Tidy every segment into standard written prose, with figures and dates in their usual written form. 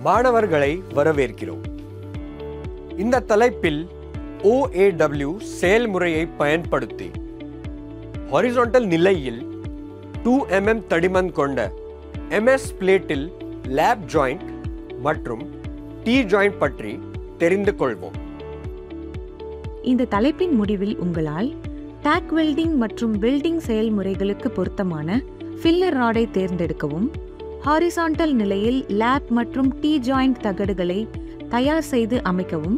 மாணவர்களை வரவேற்கிறோம். இந்த தலைப்பில் OAW செயல்முறையை பயன்படுத்தி ஹாரிசான்டல் நிலையில் 2 mm தடிமன் கொண்ட MS பிளேட்டில் லேப் ஜாயிண்ட் மற்றும் T ஜாயிண்ட் பற்றி தெரிந்து கொள்வோம். இந்த தலைப்பின் முடிவில் உங்களால் டாக் வெல்டிங் மற்றும் வெல்டிங் செயல்முறைகளுக்கு பொருத்தமான ஃபில்லர் ராடை தேர்ந்தெடுக்கவும், ஹாரிசான்டல் நிலையில் லேப் மற்றும் T ஜாயிண்ட் தகடுகளை தயார் செய்து அமைக்கவும்,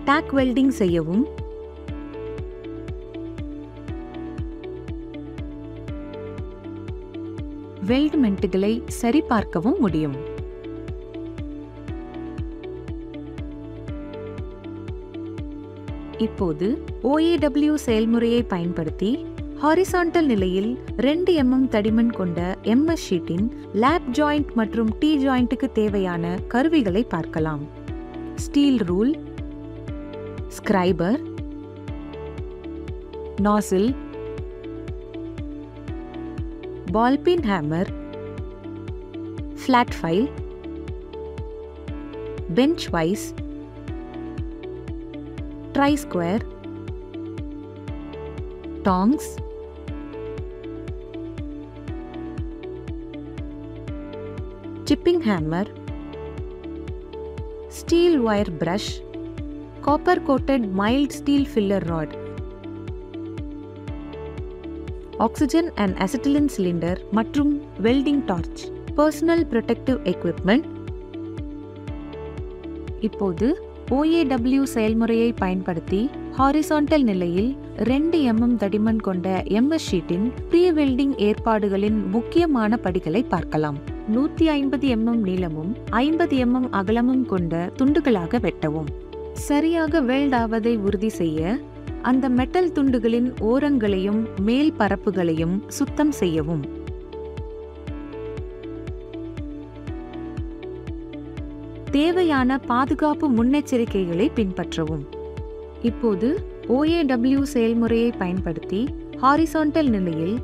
டாக் வெல்டிங் செய்யவும், வெல்ட்மெண்ட்டுகளை சரிபார்க்கவும் முடியும். இப்போது OAW செயல்முறையை பயன்படுத்தி ஹாரிசான்டல் நிலையில் 2 mm தடிமன் கொண்ட MS ஷீட்டின் லேப் ஜாயிண்ட் மற்றும் T ஜாயிண்ட்டுக்கு தேவையான கருவிகளை பார்க்கலாம். Steel rule, scriber, nozzle, ball pein hammer, flat file, bench vice, try square, tongs, chipping hammer, steel wire brush, copper coated mild steel filler rod, oxygen and acetylene cylinder மற்றும் welding torch, personal protective equipment. இப்போது OAW செயல்முறையை பயன்படுத்தி horizontal நிலையில் 2 mm தடிமன் கொண்ட MS ஷீட்டின் pre welding ஏற்பாடுகளின் முக்கியமான படிகளை பார்க்கலாம். 150 mm நீளமும் 50 mm அகலமும் கொண்ட துண்டுகளாக வெட்டவும். சரியாக வெல்ட் ஆவதை உறுதி செய்ய அந்த மெட்டல் துண்டுகளின் ஓரங்களையும் மேல் பரப்புகளையும் சுத்தம் செய்யவும். தேவையான பாதுகாப்பு முன்னெச்சரிக்கைகளை பின்பற்றவும். இப்போது OAW செயல்முறையை பயன்படுத்தி ஹாரிசான்டல் நிலையில்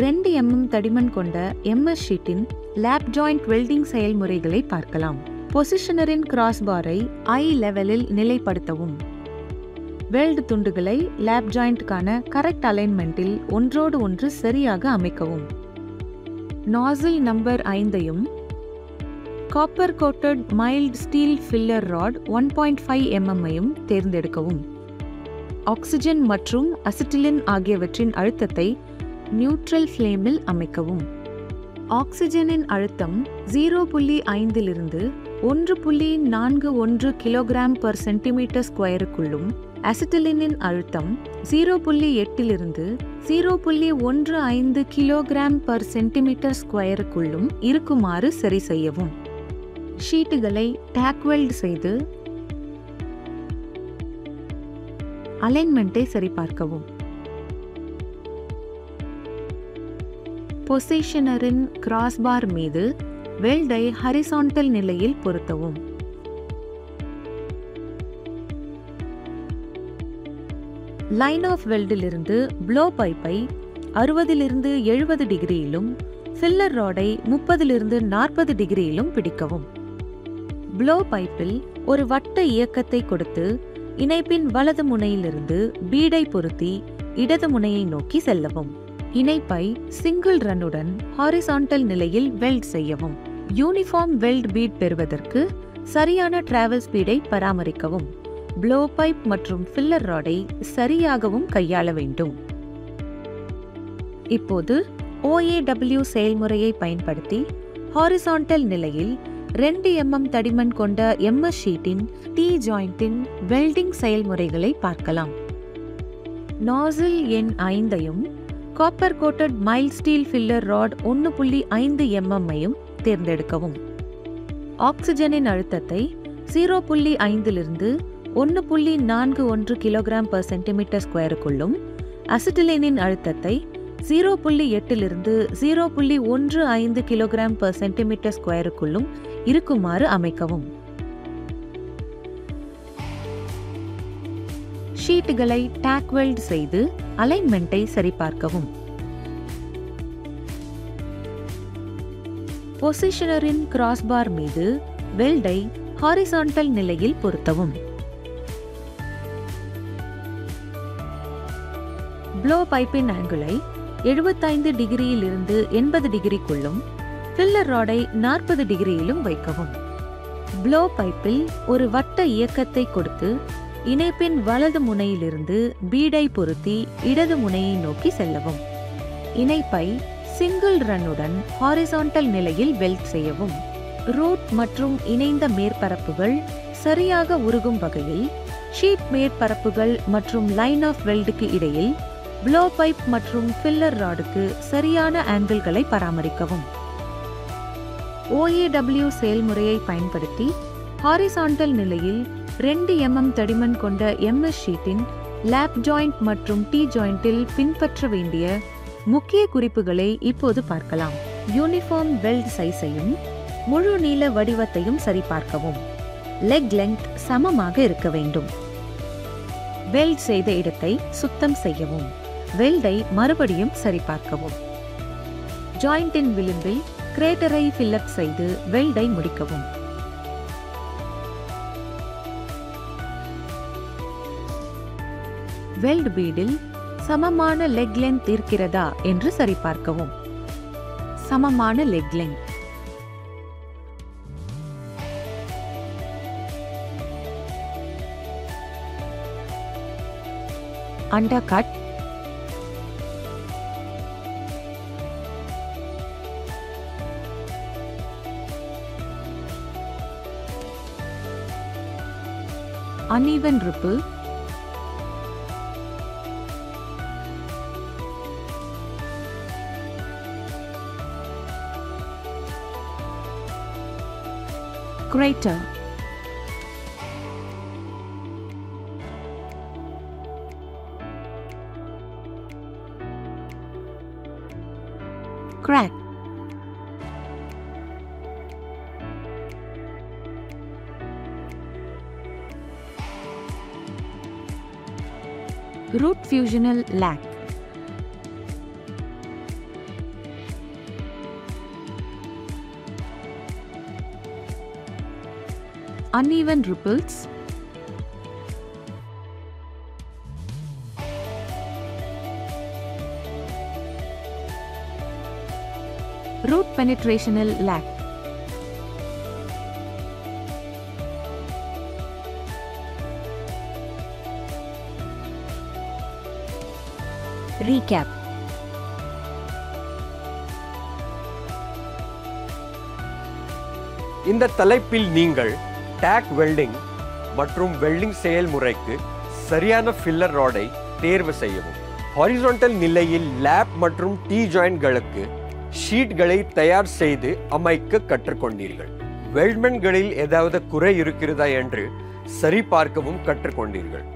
2 mm தடிமன் கொண்ட MS ஷீட்டின் லேப் ஜாயிண்ட் வெல்டிங் செயல்முறைகளை பார்க்கலாம். பொசிஷனரின் கிராஸ்பாரை ஐ லெவலில் நிலைப்படுத்தவும். வெல்ட் துண்டுகளை லேப் ஜாயிண்ட்கான கரெக்ட் அலைன்மெண்டில் ஒன்றோடு ஒன்று சரியாக அமைக்கவும். நாசில் நம்பர் 5ஐயும் copper coated mild steel filler rod 1.5 mm தேர்ந்தெடுக்கவும். ஆக்சிஜன் மற்றும் அசிட்டிலின் ஆகியவற்றின் அழுத்தத்தை நியூட்ரல் ஃப்ளேமில் அமைக்கவும். ஆக்சிஜனின் அழுத்தம் 0.5 இலிருந்து 1.41 kg/cm²க்குள்ளும், அசிட்டிலினின் அழுத்தம் 0.8 இலிருந்து 0.15 kg/cm²க்குள்ளும் இருக்குமாறு சரி செய்யவும். ஷீட்டுகளை டாக் வெல்ட் செய்து அலைன்மெண்ட்டை சரிபார்க்கவும். பொசிஷனரின் கிராஸ்பார் மீது வெல்டை ஹாரிசான்டல் நிலையில் பொருத்தவும். லைன் ஆஃப் வெல்டிலிருந்து ப்ளோ பைப்பை 60 to 70 டிகிரியிலும் ஃபில்லர் ராடை 30 to 40 டிகிரியிலும் பிடிக்கவும். ப்ளோ பைப்பில் ஒரு வட்ட இயக்கத்தை கொடுத்து இணைப்பின் வலது முனையிலிருந்து பீடை பொருத்தி இடது முனையை நோக்கி செல்லவும். இணைப்பை சிங்கிள் ரன்னுடன் ஹாரிசான்டல் நிலையில் வெல்ட் செய்யவும். யூனிஃபார்ம் வெல்ட் பீட் பெறுவதற்கு சரியான டிராவல் ஸ்பீடை பராமரிக்கவும். ப்ளோ பைப் மற்றும் ஃபில்லர் ராடை சரியாகவும் கையாள வேண்டும். இப்போது OAW செயல்முறையை பயன்படுத்தி ஹாரிசான்டல் நிலையில் 2 mm தடிமன் கொண்ட MS ஷீட்டின் T ஜாயிண்டின் வெல்டிங் செயல்முறைகளை பார்க்கலாம். நாசில் எண் 5ஐயும் copper coated mild steel filler rod 1.5 mm தேர்ந்தெடுக்கவும். ஆக்சிஜனின் அழுத்தத்தை 0.5 இலிருந்து 1.41 kg/cm²க்குள்ளும், அசிட்டிலினின் அழுத்தத்தை 0.8 இலிருந்து 0.15 kg/cm²க்குள்ளும் இருக்குமாறு அமைக்கவும். ஷீட்டுகளை டாக் வெல்ட் செய்து அலைன்மெண்ட்டை சரிபார்க்கவும். பொசிஷனரின் கிராஸ்பார் மீது வெல்டை ஹாரிசான்டல் நிலையில் பொருத்தவும். ப்ளோ பைப்பின் ஆங்கிளை 75 டிகிரியிலிருந்து 80 டிகிரிக்குள்ளும் ஃபில்லர் ராடை 40 டிகிரியிலும் வைக்கவும். ப்ளோ பைப்பில் ஒரு வட்ட இயக்கத்தை கொடுத்து இணைப்பின் வலது முனையிலிருந்து பீடை பொருத்தி இடது முனையை நோக்கி செல்லவும். இணைப்பை சிங்கிள் ரன்னுடன் ஹாரிசான்டல் நிலையில் வெல்ட் செய்யவும். ரூட் மற்றும் இணைந்த மேற்பரப்புகள் சரியாக உருகும் வகையில் ஷீட் மேற்பரப்புகள் மற்றும் லைன் ஆஃப் வெல்டுக்கு இடையில் ப்ளோ பைப் மற்றும் ஃபில்லர் ராடுக்கு சரியான ஆங்கிள்களை பராமரிக்கவும். OAW செயல்முறையை பயன்படுத்தி ஹாரிசான்டல் நிலையில் 2 mm தடிமன் கொண்ட MS ஷீட்டின் லேப் ஜாயிண்ட் மற்றும் T ஜாயிண்டில் பின்பற்ற வேண்டிய முக்கிய குறிப்புகளை இப்போது பார்க்கலாம். யூனிஃபார்ம் வெல்ட் சைஸையும் முழு நீள வடிவத்தையும் சரிபார்க்கவும். லெக் லெங்த் சமமாக இருக்க வேண்டும். வெல்ட் செய்த இடத்தை சுத்தம் செய்யவும். வெல்டை மறுபடியும் சரிபார்க்கவும். ஜாயிண்டின் விளிம்பில் கிரேட்டரை ஃபில்லப் செய்து வெல்டை முடிக்கவும். வெல்ட் பீடில் சமமான லெக் லென்த் இருக்கிறதா என்று சரிபார்க்கவும். சமமான leg length. Undercut. uneven ripple, crater, crack, root fusional lac, uneven ripples, root penetrational lac, recap. இந்த தலைப்பில் நீங்கள் டேக் வெல்டிங் மற்றும் வெல்டிங் செயல்முறைக்கு சரியான ஃபில்லர் ராடை தேர்வு செய்யவும். ஹாரிசான்டல் நிலையில் லேப் மற்றும் T ஜாயிண்ட்களுக்கு ஷீட்களை தயார் செய்து அமைக்க கற்றுக்கொண்டீர்கள். வெல்ட்மென்ட்களில் ஏதாவது குறை இருக்கிறதா என்று சரிபார்க்கவும் கற்றுக்கொண்டீர்கள்.